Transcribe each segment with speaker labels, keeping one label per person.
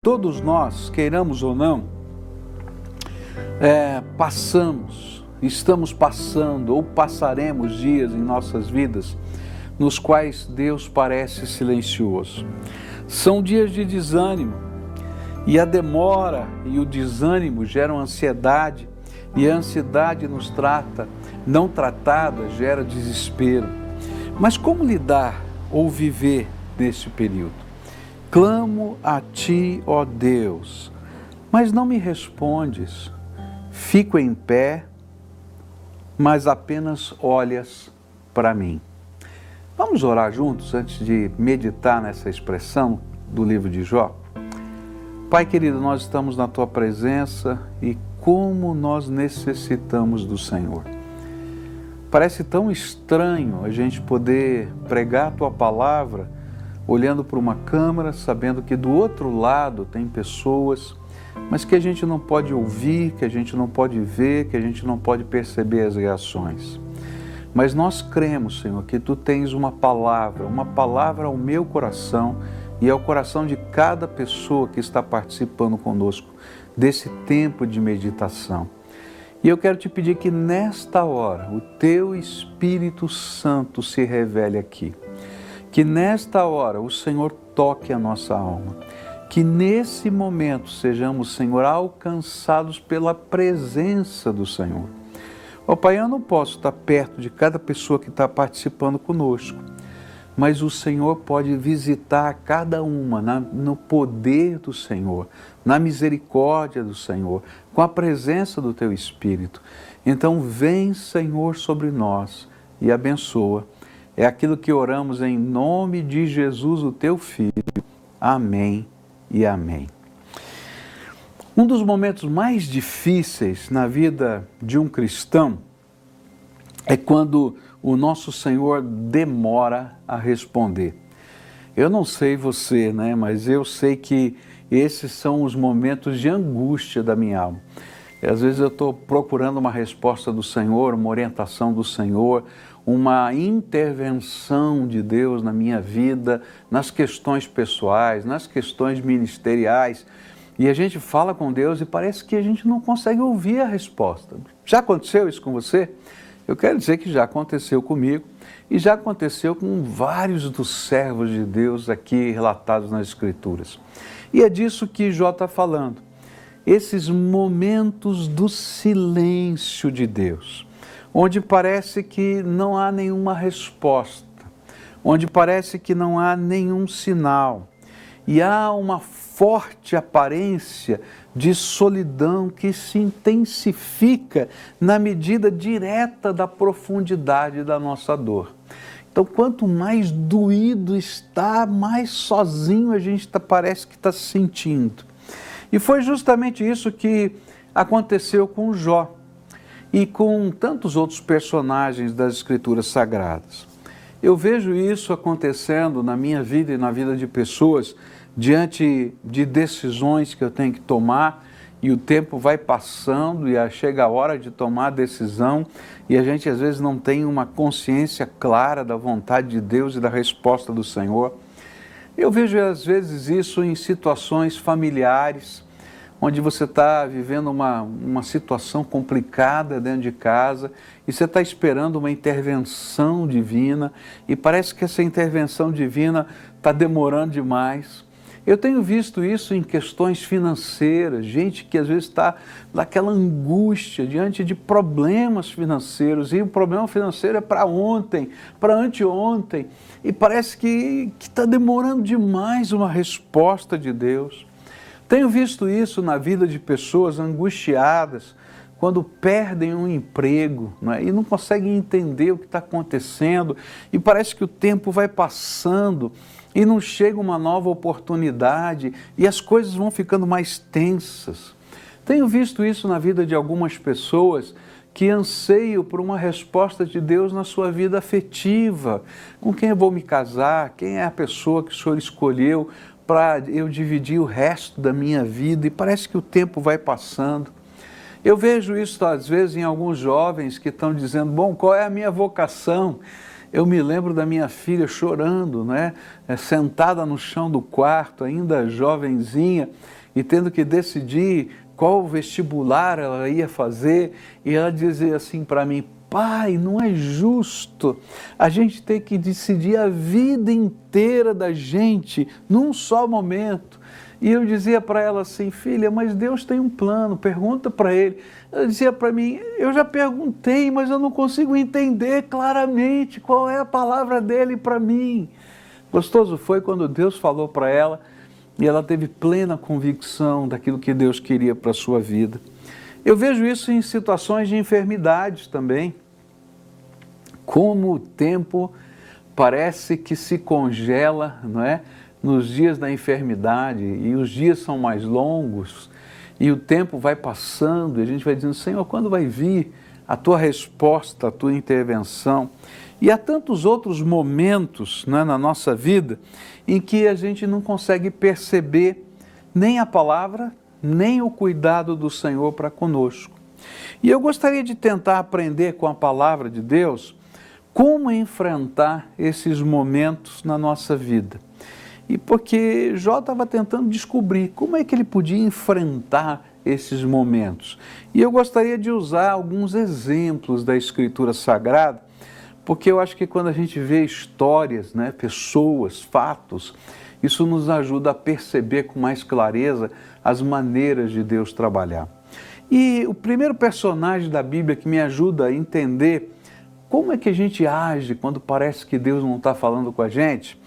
Speaker 1: Todos nós, queiramos ou não, estamos passando ou passaremos dias em nossas vidas nos quais Deus parece silencioso. São dias de desânimo e a demora e o desânimo geram ansiedade e a ansiedade não tratada, gera desespero. Mas como lidar ou viver nesse período? Clamo a Ti, ó Deus, mas não me respondes. Fico em pé, mas apenas olhas para mim. Vamos orar juntos antes de meditar nessa expressão do livro de Jó? Pai querido, nós estamos na Tua presença e como nós necessitamos do Senhor. Parece tão estranho a gente poder pregar a Tua palavra olhando para uma câmera, sabendo que do outro lado tem pessoas, mas que a gente não pode ouvir, que a gente não pode ver, que a gente não pode perceber as reações. Mas nós cremos, Senhor, que Tu tens uma palavra ao meu coração e ao coração de cada pessoa que está participando conosco desse tempo de meditação. E eu quero te pedir que nesta hora o Teu Espírito Santo se revele aqui. Que nesta hora o Senhor toque a nossa alma. Que nesse momento sejamos, Senhor, alcançados pela presença do Senhor. Ó Pai, eu não posso estar perto de cada pessoa que está participando conosco, mas o Senhor pode visitar cada uma no poder do Senhor, na misericórdia do Senhor, com a presença do Teu Espírito. Então vem, Senhor, sobre nós e abençoa. É aquilo que oramos em nome de Jesus, o Teu Filho. Amém e amém. Um dos momentos mais difíceis na vida de um cristão é quando o nosso Senhor demora a responder. Eu não sei você, mas eu sei que esses são os momentos de angústia da minha alma. Às vezes eu estou procurando uma resposta do Senhor, uma orientação do Senhor, uma intervenção de Deus na minha vida, nas questões pessoais, nas questões ministeriais. E a gente fala com Deus e parece que a gente não consegue ouvir a resposta. Já aconteceu isso com você? Eu quero dizer que já aconteceu comigo e já aconteceu com vários dos servos de Deus aqui relatados nas Escrituras. E é disso que Jó está falando. Esses momentos do silêncio de Deus, onde parece que não há nenhuma resposta, onde parece que não há nenhum sinal, e há uma forte aparência de solidão que se intensifica na medida direta da profundidade da nossa dor. Então, quanto mais doído está, mais sozinho a gente parece que está se sentindo. E foi justamente isso que aconteceu com Jó e com tantos outros personagens das Escrituras Sagradas. Eu vejo isso acontecendo na minha vida e na vida de pessoas diante de decisões que eu tenho que tomar e o tempo vai passando e chega a hora de tomar a decisão e a gente às vezes não tem uma consciência clara da vontade de Deus e da resposta do Senhor. Eu vejo às vezes isso em situações familiares, onde você está vivendo uma situação complicada dentro de casa e você está esperando uma intervenção divina e parece que essa intervenção divina está demorando demais. Eu tenho visto isso em questões financeiras, gente que às vezes está naquela angústia diante de problemas financeiros e o problema financeiro é para ontem, para anteontem e parece que está demorando demais uma resposta de Deus. Tenho visto isso na vida de pessoas angustiadas quando perdem um emprego, e não conseguem entender o que está acontecendo e parece que o tempo vai passando e não chega uma nova oportunidade e as coisas vão ficando mais tensas. Tenho visto isso na vida de algumas pessoas que anseiam por uma resposta de Deus na sua vida afetiva. Com quem eu vou me casar? Quem é a pessoa que o Senhor escolheu para eu dividir o resto da minha vida? E parece que o tempo vai passando. Eu vejo isso às vezes em alguns jovens que estão dizendo, bom, qual é a minha vocação? Eu me lembro da minha filha chorando, né? Sentada no chão do quarto, ainda jovenzinha, e tendo que decidir qual vestibular ela ia fazer, e ela dizia assim para mim: pai, não é justo a gente ter que decidir a vida inteira da gente num só momento. E eu dizia para ela assim: filha, mas Deus tem um plano, pergunta para Ele. Ela dizia para mim: eu já perguntei, mas eu não consigo entender claramente qual é a palavra dEle para mim. Gostoso foi quando Deus falou para ela e ela teve plena convicção daquilo que Deus queria para a sua vida. Eu vejo isso em situações de enfermidades também. Como o tempo parece que se congela, não é? Nos dias da enfermidade, e os dias são mais longos, e o tempo vai passando, e a gente vai dizendo: Senhor, quando vai vir a tua resposta, a tua intervenção? E há tantos outros momentos, né, na nossa vida em que a gente não consegue perceber nem a palavra, nem o cuidado do Senhor para conosco. E eu gostaria de tentar aprender com a palavra de Deus como enfrentar esses momentos na nossa vida. E porque Jó estava tentando descobrir como é que ele podia enfrentar esses momentos. E eu gostaria de usar alguns exemplos da Escritura Sagrada, porque eu acho que quando a gente vê histórias, né, pessoas, fatos, isso nos ajuda a perceber com mais clareza as maneiras de Deus trabalhar. E o primeiro personagem da Bíblia que me ajuda a entender como é que a gente age quando parece que Deus não está falando com a gente,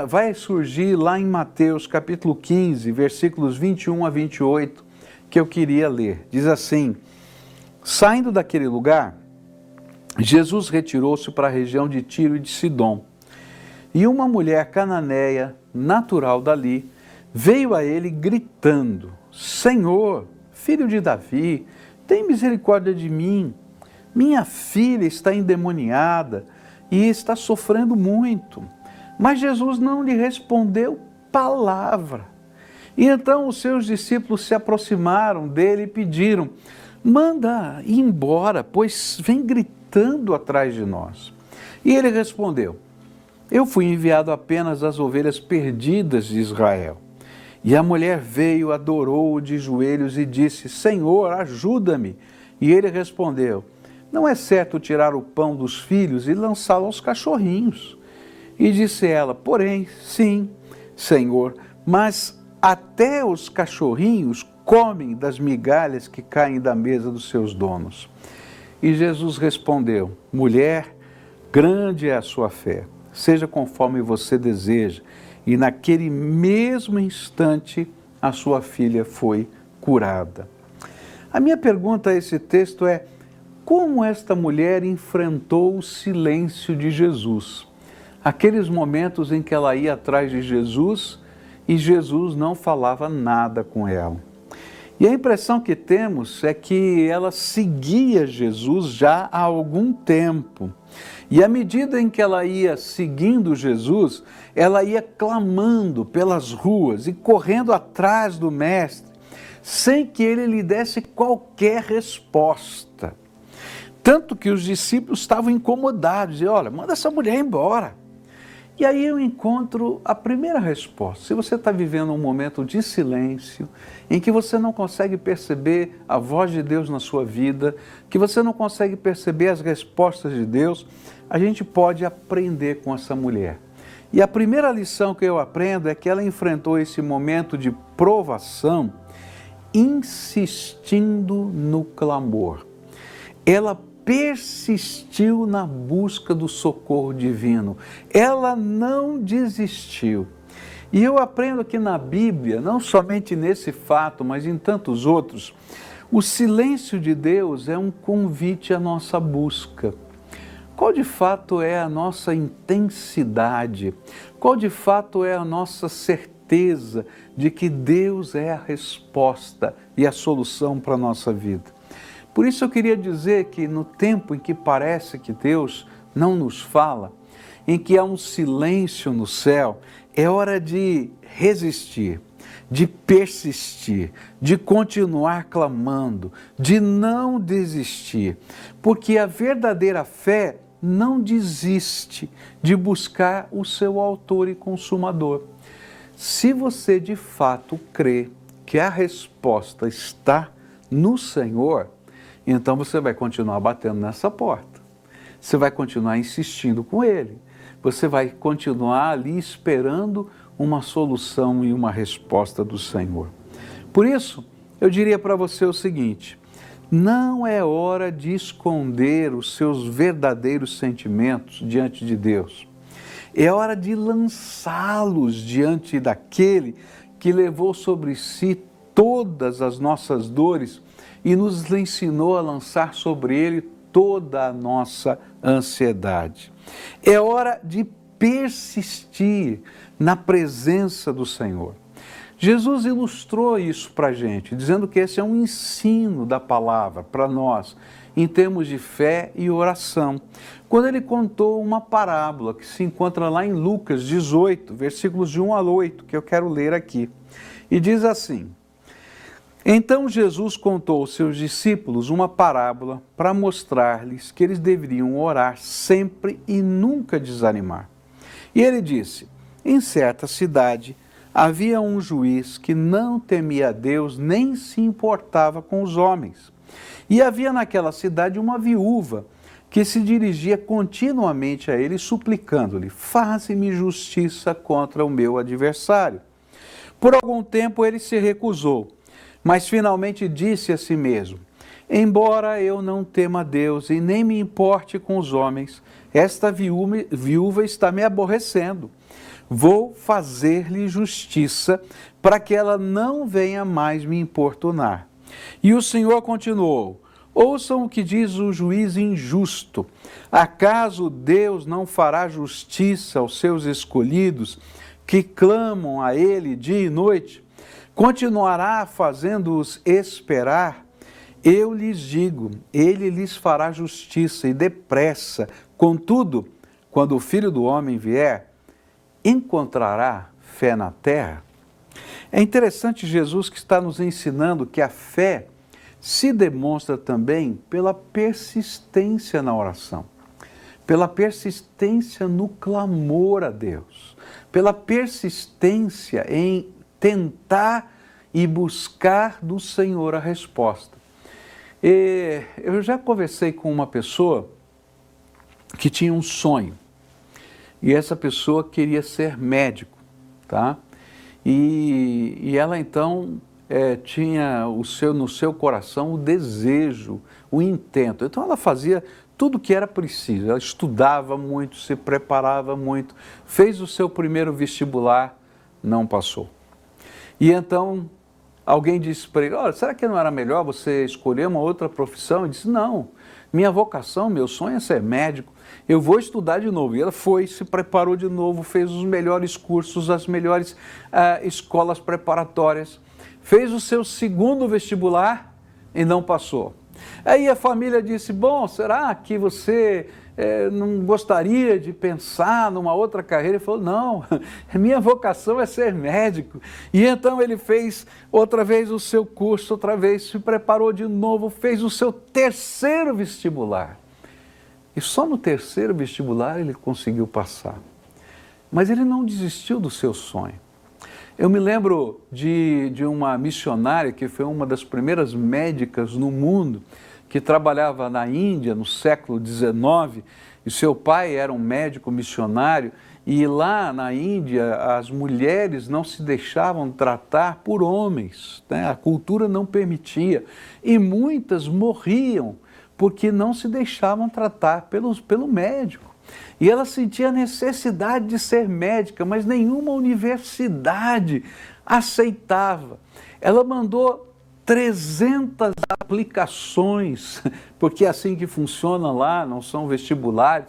Speaker 1: vai surgir lá em Mateus capítulo 15, versículos 21 a 28, que eu queria ler. Diz assim: saindo daquele lugar, Jesus retirou-se para a região de Tiro e de Sidom. E uma mulher cananeia, natural dali, veio a ele gritando: Senhor, filho de Davi, tem misericórdia de mim. Minha filha está endemoniada e está sofrendo muito. Mas Jesus não lhe respondeu palavra. E então os seus discípulos se aproximaram dele e pediram: manda ir embora, pois vem gritando atrás de nós. E ele respondeu: eu fui enviado apenas às ovelhas perdidas de Israel. E a mulher veio, adorou-o de joelhos e disse: Senhor, ajuda-me. E ele respondeu: não é certo tirar o pão dos filhos e lançá-lo aos cachorrinhos. E disse ela: porém, sim, Senhor, mas até os cachorrinhos comem das migalhas que caem da mesa dos seus donos. E Jesus respondeu: mulher, grande é a sua fé, seja conforme você deseja. E naquele mesmo instante a sua filha foi curada. A minha pergunta a esse texto é: como esta mulher enfrentou o silêncio de Jesus? Aqueles momentos em que ela ia atrás de Jesus e Jesus não falava nada com ela. E a impressão que temos é que ela seguia Jesus já há algum tempo. E à medida em que ela ia seguindo Jesus, ela ia clamando pelas ruas e correndo atrás do Mestre, sem que ele lhe desse qualquer resposta. Tanto que os discípulos estavam incomodados, diziam: olha, manda essa mulher embora. E aí eu encontro a primeira resposta. Se você está vivendo um momento de silêncio, em que você não consegue perceber a voz de Deus na sua vida, que você não consegue perceber as respostas de Deus, a gente pode aprender com essa mulher. E a primeira lição que eu aprendo é que ela enfrentou esse momento de provação insistindo no clamor. Ela persistiu na busca do socorro divino. Ela não desistiu. E eu aprendo que na Bíblia, não somente nesse fato, mas em tantos outros, o silêncio de Deus é um convite à nossa busca. Qual de fato é a nossa intensidade? Qual de fato é a nossa certeza de que Deus é a resposta e a solução para a nossa vida? Por isso eu queria dizer que no tempo em que parece que Deus não nos fala, em que há um silêncio no céu, é hora de resistir, de persistir, de continuar clamando, de não desistir, porque a verdadeira fé não desiste de buscar o seu autor e consumador. Se você de fato crê que a resposta está no Senhor, então você vai continuar batendo nessa porta. Você vai continuar insistindo com Ele. Você vai continuar ali esperando uma solução e uma resposta do Senhor. Por isso, eu diria para você o seguinte: não é hora de esconder os seus verdadeiros sentimentos diante de Deus. É hora de lançá-los diante daquele que levou sobre si todas as nossas dores e nos ensinou a lançar sobre ele toda a nossa ansiedade. É hora de persistir na presença do Senhor. Jesus ilustrou isso para a gente, dizendo que esse é um ensino da palavra para nós, em termos de fé e oração. Quando ele contou uma parábola que se encontra lá em Lucas 18, versículos de 1 a 8, que eu quero ler aqui. E diz assim: então Jesus contou aos seus discípulos uma parábola para mostrar-lhes que eles deveriam orar sempre e nunca desanimar. E ele disse: em certa cidade havia um juiz que não temia a Deus nem se importava com os homens. E havia naquela cidade uma viúva que se dirigia continuamente a ele, suplicando-lhe: faze-me justiça contra o meu adversário. Por algum tempo ele se recusou, mas finalmente disse a si mesmo: embora eu não tema a Deus e nem me importe com os homens, esta viúva está me aborrecendo. Vou fazer-lhe justiça para que ela não venha mais me importunar. E o Senhor continuou: ouçam o que diz o juiz injusto. Acaso Deus não fará justiça aos seus escolhidos que clamam a Ele dia e noite? Continuará fazendo-os esperar? Eu lhes digo, Ele lhes fará justiça e depressa. Contudo, quando o Filho do Homem vier, encontrará fé na terra? É interessante Jesus que está nos ensinando que a fé se demonstra também pela persistência na oração, pela persistência no clamor a Deus, pela persistência em tentar e buscar do Senhor a resposta. Eu já conversei com uma pessoa que tinha um sonho. E essa pessoa queria ser médico, tá? E ela então tinha no seu coração o desejo, o intento. Então ela fazia tudo o que era preciso. Ela estudava muito, se preparava muito, fez o seu primeiro vestibular, não passou. E então alguém disse para ele: olha, será que não era melhor você escolher uma outra profissão? Ele disse: não, minha vocação, meu sonho é ser médico. Eu vou estudar de novo. E ela foi, se preparou de novo, fez os melhores cursos, as melhores escolas preparatórias, fez o seu segundo vestibular e não passou. Aí a família disse: bom, será que você não gostaria de pensar numa outra carreira? Ele falou: não, minha vocação é ser médico. E então ele fez outra vez o seu curso, outra vez se preparou de novo, fez o seu terceiro vestibular. E só no terceiro vestibular ele conseguiu passar. Mas ele não desistiu do seu sonho. Eu me lembro de uma missionária que foi uma das primeiras médicas no mundo, que trabalhava na Índia no século XIX, e seu pai era um médico missionário, e lá na Índia as mulheres não se deixavam tratar por homens, né? A cultura não permitia, e muitas morriam porque não se deixavam tratar pelo médico. E ela sentia a necessidade de ser médica, mas nenhuma universidade aceitava. Ela mandou 300 aplicações, porque é assim que funciona lá, não são vestibulares,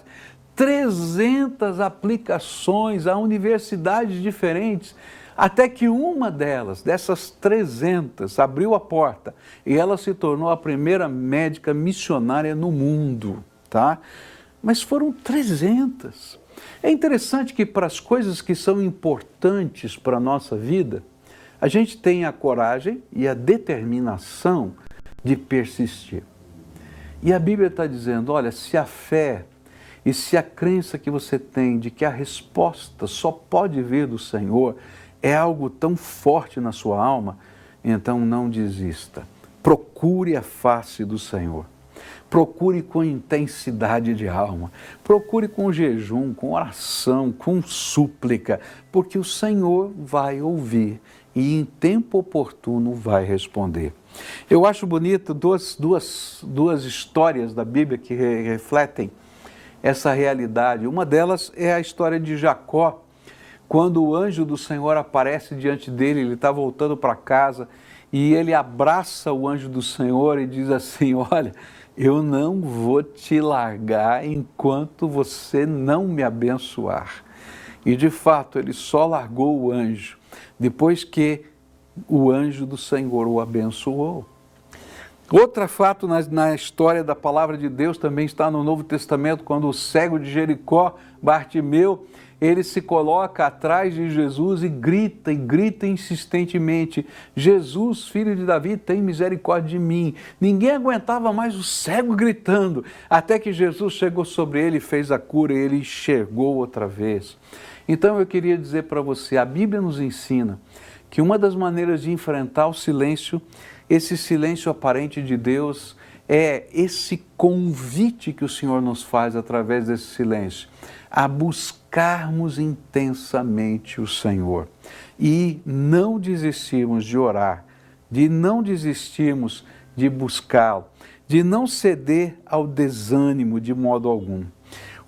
Speaker 1: 300 aplicações a universidades diferentes, até que uma dessas 300, abriu a porta e ela se tornou a primeira médica missionária no mundo, tá? Mas foram 300. É interessante que para as coisas que são importantes para a nossa vida, a gente tem a coragem e a determinação de persistir. E a Bíblia está dizendo: olha, se a fé e se a crença que você tem de que a resposta só pode vir do Senhor é algo tão forte na sua alma, então não desista. Procure a face do Senhor. Procure com intensidade de alma. Procure com jejum, com oração, com súplica, porque o Senhor vai ouvir e em tempo oportuno vai responder. Eu acho bonito duas histórias da Bíblia que refletem essa realidade. Uma delas é a história de Jacó, quando o anjo do Senhor aparece diante dele, ele está voltando para casa e ele abraça o anjo do Senhor e diz assim: olha, eu não vou te largar enquanto você não me abençoar. E de fato ele só largou o anjo depois que o anjo do Senhor o abençoou. Outro fato na história da palavra de Deus também está no Novo Testamento, quando o cego de Jericó, Bartimeu, ele se coloca atrás de Jesus e grita insistentemente: Jesus, filho de Davi, tem misericórdia de mim. Ninguém aguentava mais o cego gritando, até que Jesus chegou sobre ele e fez a cura e ele enxergou outra vez. Então eu queria dizer para você, a Bíblia nos ensina que uma das maneiras de enfrentar o silêncio, esse silêncio aparente de Deus, é esse convite que o Senhor nos faz através desse silêncio, a buscarmos intensamente o Senhor e não desistirmos de orar, de não desistirmos de buscá-lo, de não ceder ao desânimo de modo algum.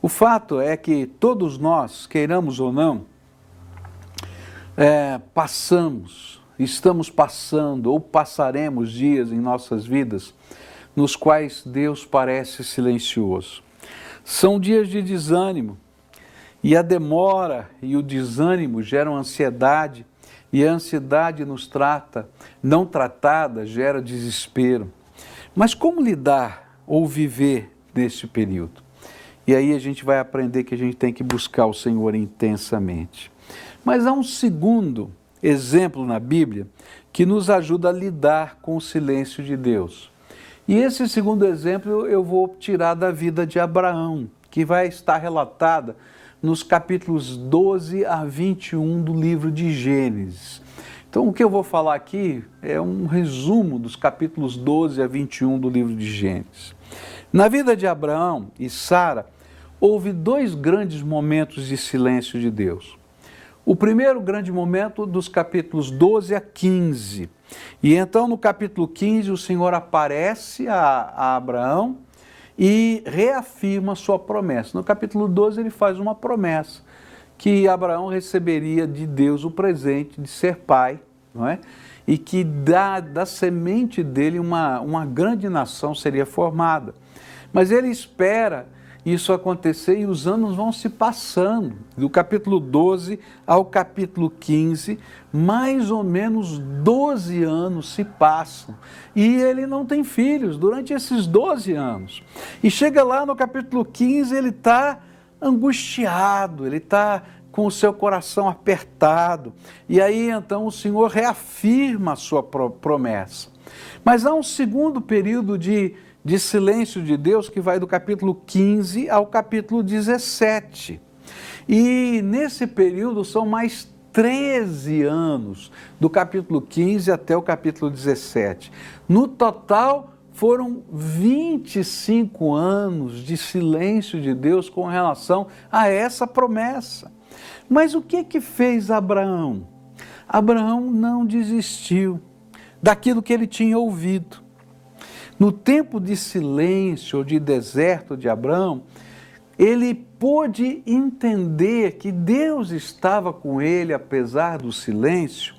Speaker 1: O fato é que todos nós, queiramos ou não, estamos passando ou passaremos dias em nossas vidas nos quais Deus parece silencioso. São dias de desânimo, e a demora e o desânimo geram ansiedade, e a ansiedade não tratada, gera desespero. Mas como lidar ou viver nesse período? E aí a gente vai aprender que a gente tem que buscar o Senhor intensamente. Mas há um segundo exemplo na Bíblia que nos ajuda a lidar com o silêncio de Deus. E esse segundo exemplo eu vou tirar da vida de Abraão, que vai estar relatada nos capítulos 12 a 21 do livro de Gênesis. Então o que eu vou falar aqui é um resumo dos capítulos 12 a 21 do livro de Gênesis. Na vida de Abraão e Sara, houve dois grandes momentos de silêncio de Deus. O primeiro grande momento dos capítulos 12 a 15. E então no capítulo 15 o Senhor aparece a Abraão e reafirma sua promessa. No capítulo 12 ele faz uma promessa, que Abraão receberia de Deus o presente de ser pai, não é? E que da semente dele uma grande nação seria formada. Mas ele espera isso acontecer e os anos vão se passando. Do capítulo 12 ao capítulo 15, mais ou menos 12 anos se passam. E ele não tem filhos durante esses 12 anos. E chega lá no capítulo 15, ele está angustiado, ele está com o seu coração apertado. E aí então o Senhor reafirma a sua promessa. Mas há um segundo período de silêncio de Deus que vai do capítulo 15 ao capítulo 17. E nesse período são mais 13 anos, do capítulo 15 até o capítulo 17. No total, foram 25 anos de silêncio de Deus com relação a essa promessa. Mas o que fez Abraão? Abraão não desistiu daquilo que ele tinha ouvido. No tempo de silêncio ou de deserto de Abraão, ele pôde entender que Deus estava com ele, apesar do silêncio,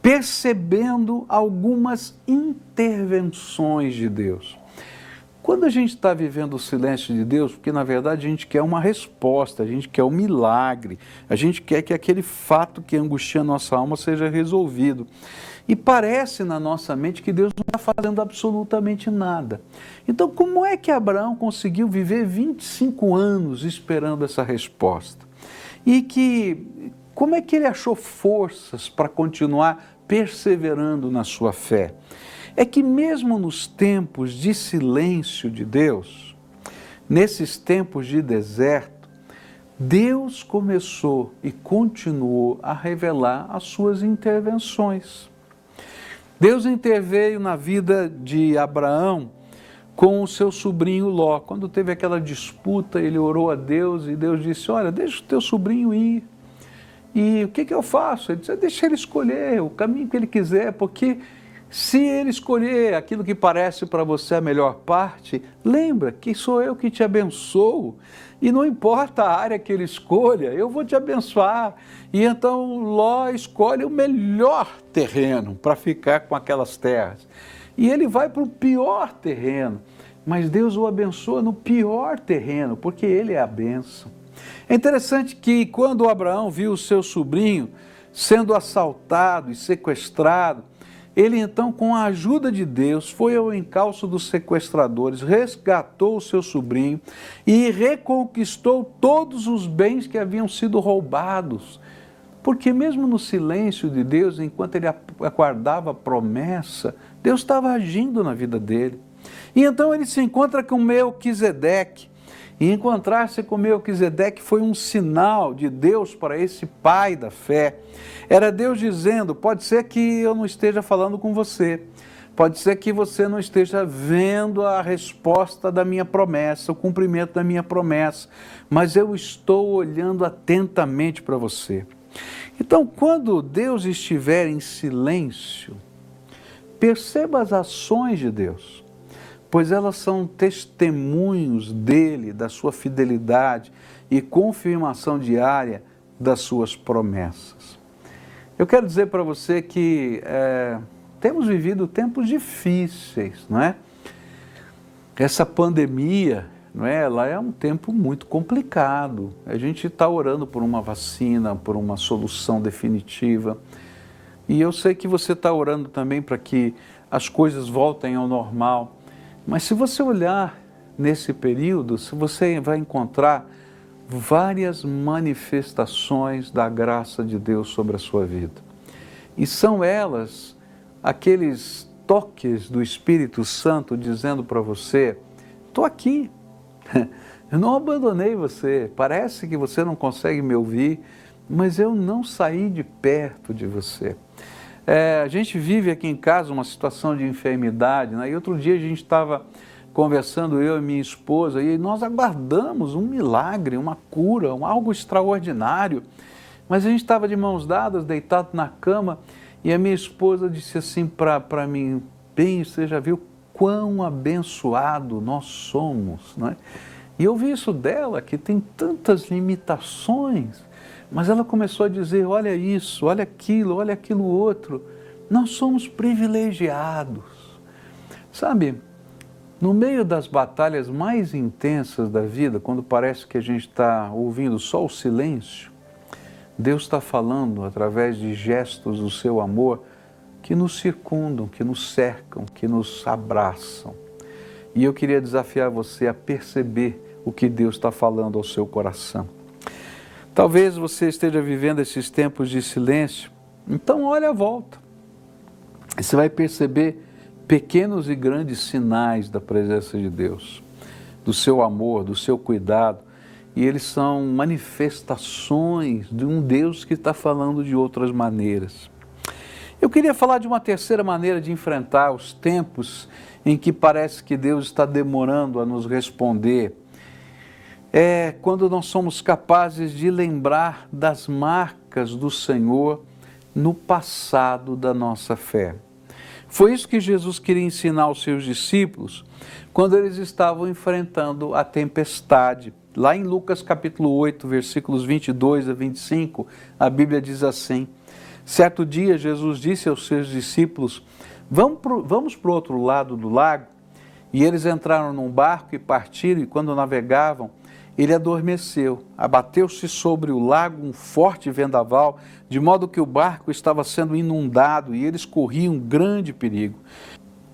Speaker 1: percebendo algumas intervenções de Deus. Quando a gente está vivendo o silêncio de Deus, porque na verdade a gente quer uma resposta, a gente quer um milagre, a gente quer que aquele fato que angustia a nossa alma seja resolvido. E parece na nossa mente que Deus não está fazendo absolutamente nada. Então, como é que Abraão conseguiu viver 25 anos esperando essa resposta? Como é que ele achou forças para continuar perseverando na sua fé? É que mesmo nos tempos de silêncio de Deus nesses tempos de deserto, Deus começou e continuou a revelar as suas intervenções. Deus interveio na vida de Abraão com o seu sobrinho Ló. Quando teve aquela disputa, ele orou a Deus e Deus disse, olha, deixa o teu sobrinho ir. E o que eu faço? Ele disse, deixa ele escolher o caminho que ele quiser, porque se ele escolher aquilo que parece para você a melhor parte, lembra que sou eu que te abençoo. E não importa a área que ele escolha, eu vou te abençoar. E então Ló escolhe o melhor terreno para ficar com aquelas terras. E ele vai para o pior terreno, mas Deus o abençoa no pior terreno, porque ele é a bênção. É interessante que quando Abraão viu o seu sobrinho sendo assaltado e sequestrado, ele então, com a ajuda de Deus, foi ao encalço dos sequestradores, resgatou o seu sobrinho e reconquistou todos os bens que haviam sido roubados. Porque mesmo no silêncio de Deus, enquanto ele aguardava a promessa, Deus estava agindo na vida dele. E então ele se encontra com Melquisedeque. E encontrar-se com Melquisedeque foi um sinal de Deus para esse pai da fé. Era Deus dizendo, pode ser que eu não esteja falando com você, pode ser que você não esteja vendo a resposta da minha promessa, o cumprimento da minha promessa, mas eu estou olhando atentamente para você. Então, quando Deus estiver em silêncio, perceba as ações de Deus, pois elas são testemunhos dele, da sua fidelidade e confirmação diária das suas promessas. Eu quero dizer para você que temos vivido tempos difíceis, não é? Essa pandemia, não é? Ela é um tempo muito complicado. A gente está orando por uma vacina, por uma solução definitiva. E eu sei que você está orando também para que as coisas voltem ao normal. Mas se você olhar nesse período, você vai encontrar várias manifestações da graça de Deus sobre a sua vida. E são elas aqueles toques do Espírito Santo dizendo para você, estou aqui, eu não abandonei você, parece que você não consegue me ouvir, mas eu não saí de perto de você. A gente vive aqui em casa uma situação de enfermidade, né? E outro dia a gente estava conversando, eu e minha esposa, e nós aguardamos um milagre, uma cura, algo extraordinário, mas a gente estava de mãos dadas, deitado na cama, e a minha esposa disse assim para mim, bem, você já viu quão abençoado nós somos, né? E eu vi isso dela, que tem tantas limitações, mas ela começou a dizer, olha isso, olha aquilo outro. Nós somos privilegiados. Sabe, no meio das batalhas mais intensas da vida, quando parece que a gente está ouvindo só o silêncio, Deus está falando através de gestos do seu amor que nos circundam, que nos cercam, que nos abraçam. E eu queria desafiar você a perceber o que Deus está falando ao seu coração. Talvez você esteja vivendo esses tempos de silêncio, então olhe à volta. Você vai perceber pequenos e grandes sinais da presença de Deus, do seu amor, do seu cuidado, e eles são manifestações de um Deus que está falando de outras maneiras. Eu queria falar de uma terceira maneira de enfrentar os tempos em que parece que Deus está demorando a nos responder. É quando nós somos capazes de lembrar das marcas do Senhor no passado da nossa fé. Foi isso que Jesus queria ensinar aos seus discípulos quando eles estavam enfrentando a tempestade. Lá em Lucas capítulo 8, versículos 22 a 25, a Bíblia diz assim, certo dia Jesus disse aos seus discípulos, vamos para o outro lado do lago, e eles entraram num barco e partiram, e quando navegavam, ele adormeceu, abateu-se sobre o lago um forte vendaval, de modo que o barco estava sendo inundado e eles corriam grande perigo.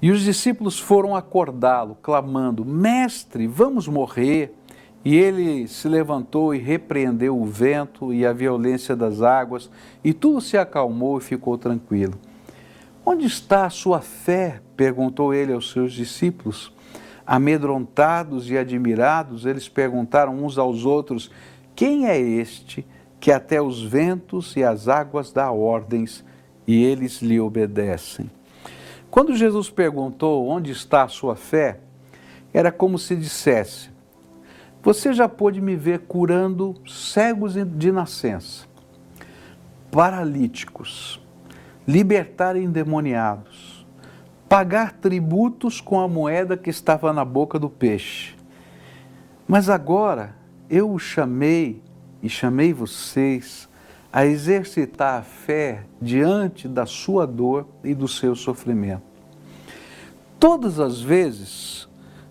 Speaker 1: E os discípulos foram acordá-lo, clamando, Mestre, vamos morrer. E ele se levantou e repreendeu o vento e a violência das águas, e tudo se acalmou e ficou tranquilo. Onde está a sua fé? Perguntou ele aos seus discípulos. Amedrontados e admirados, eles perguntaram uns aos outros: quem é este que até os ventos e as águas dá ordens e eles lhe obedecem? Quando Jesus perguntou onde está a sua fé, era como se dissesse: você já pôde me ver curando cegos de nascença, paralíticos, libertar endemoniados, pagar tributos com a moeda que estava na boca do peixe. Mas agora eu o chamei e chamei vocês a exercitar a fé diante da sua dor e do seu sofrimento. Todas as vezes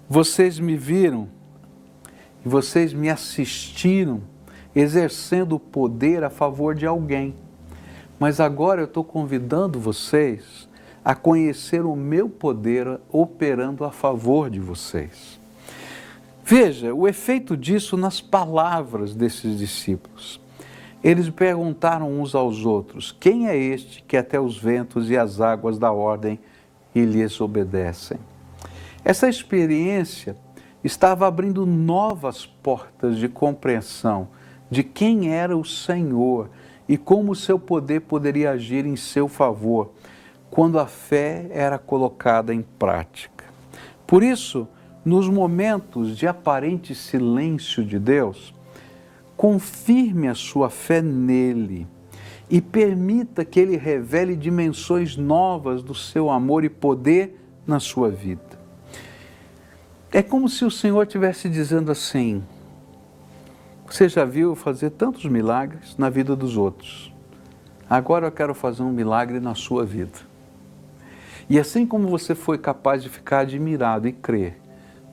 Speaker 1: vocês me viram e vocês me assistiram exercendo o poder a favor de alguém. Mas agora eu estou convidando vocês a conhecer o meu poder operando a favor de vocês. Veja o efeito disso nas palavras desses discípulos. Eles perguntaram uns aos outros: quem é este que até os ventos e as águas dá ordem e lhes obedecem? Essa experiência estava abrindo novas portas de compreensão de quem era o Senhor e como o seu poder poderia agir em seu favor, quando a fé era colocada em prática. Por isso, nos momentos de aparente silêncio de Deus, confirme a sua fé nele e permita que ele revele dimensões novas do seu amor e poder na sua vida. É como se o Senhor estivesse dizendo assim: você já viu eu fazer tantos milagres na vida dos outros, agora eu quero fazer um milagre na sua vida. E assim como você foi capaz de ficar admirado e crer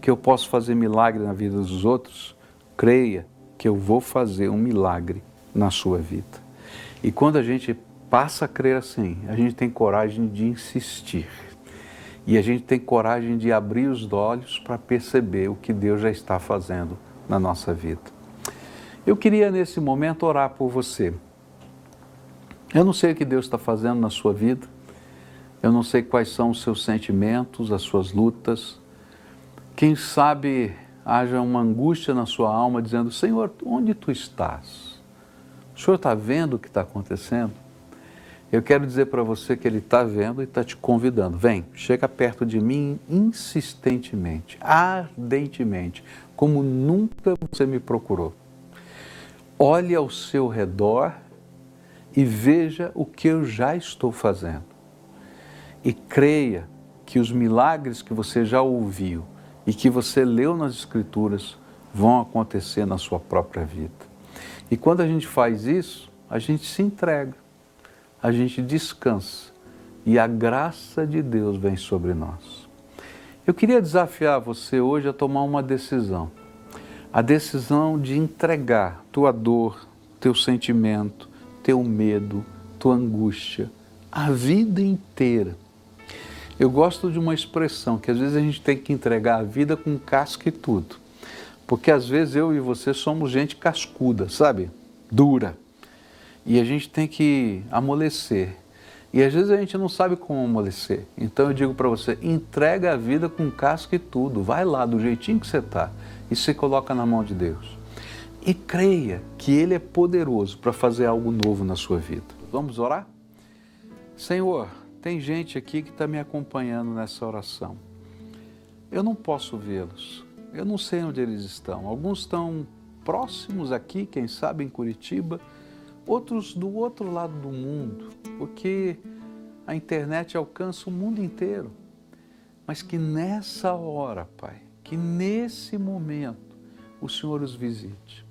Speaker 1: que eu posso fazer milagre na vida dos outros, creia que eu vou fazer um milagre na sua vida. E quando a gente passa a crer assim, a gente tem coragem de insistir. E a gente tem coragem de abrir os olhos para perceber o que Deus já está fazendo na nossa vida. Eu queria nesse momento orar por você. Eu não sei o que Deus está fazendo na sua vida. Eu não sei quais são os seus sentimentos, as suas lutas. Quem sabe haja uma angústia na sua alma dizendo: Senhor, onde tu estás? O Senhor está vendo o que está acontecendo? Eu quero dizer para você que Ele está vendo e está te convidando. Vem, chega perto de mim insistentemente, ardentemente, como nunca você me procurou. Olhe ao seu redor e veja o que eu já estou fazendo. E creia que os milagres que você já ouviu e que você leu nas Escrituras vão acontecer na sua própria vida. E quando a gente faz isso, a gente se entrega. A gente descansa e a graça de Deus vem sobre nós. Eu queria desafiar você hoje a tomar uma decisão. A decisão de entregar tua dor, teu sentimento, teu medo, tua angústia, a vida inteira. Eu gosto de uma expressão que às vezes a gente tem que entregar a vida com casca e tudo. Porque às vezes eu e você somos gente cascuda, sabe? Dura. E a gente tem que amolecer. E às vezes a gente não sabe como amolecer. Então eu digo para você, entrega a vida com casca e tudo. Vai lá do jeitinho que você está e se coloca na mão de Deus. E creia que Ele é poderoso para fazer algo novo na sua vida. Vamos orar? Senhor, tem gente aqui que está me acompanhando nessa oração. Eu não posso vê-los. Eu não sei onde eles estão. Alguns estão próximos aqui, quem sabe em Curitiba, outros do outro lado do mundo, porque a internet alcança o mundo inteiro. Mas que nessa hora, Pai, que nesse momento o Senhor os visite.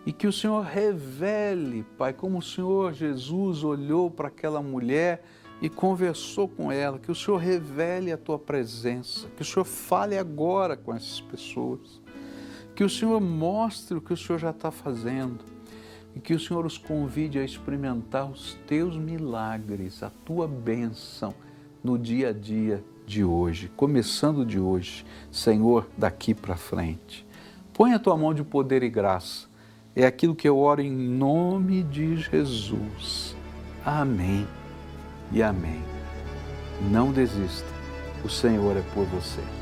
Speaker 1: E que o Senhor revele, Pai, como o Senhor Jesus olhou para aquela mulher e conversou com ela, que o Senhor revele a Tua presença, que o Senhor fale agora com essas pessoas, que o Senhor mostre o que o Senhor já está fazendo, e que o Senhor os convide a experimentar os Teus milagres, a Tua bênção no dia a dia de hoje, começando de hoje, Senhor, daqui para frente. Põe a Tua mão de poder e graça, é aquilo que eu oro em nome de Jesus. Amém e amém. Não desista, o Senhor é por você.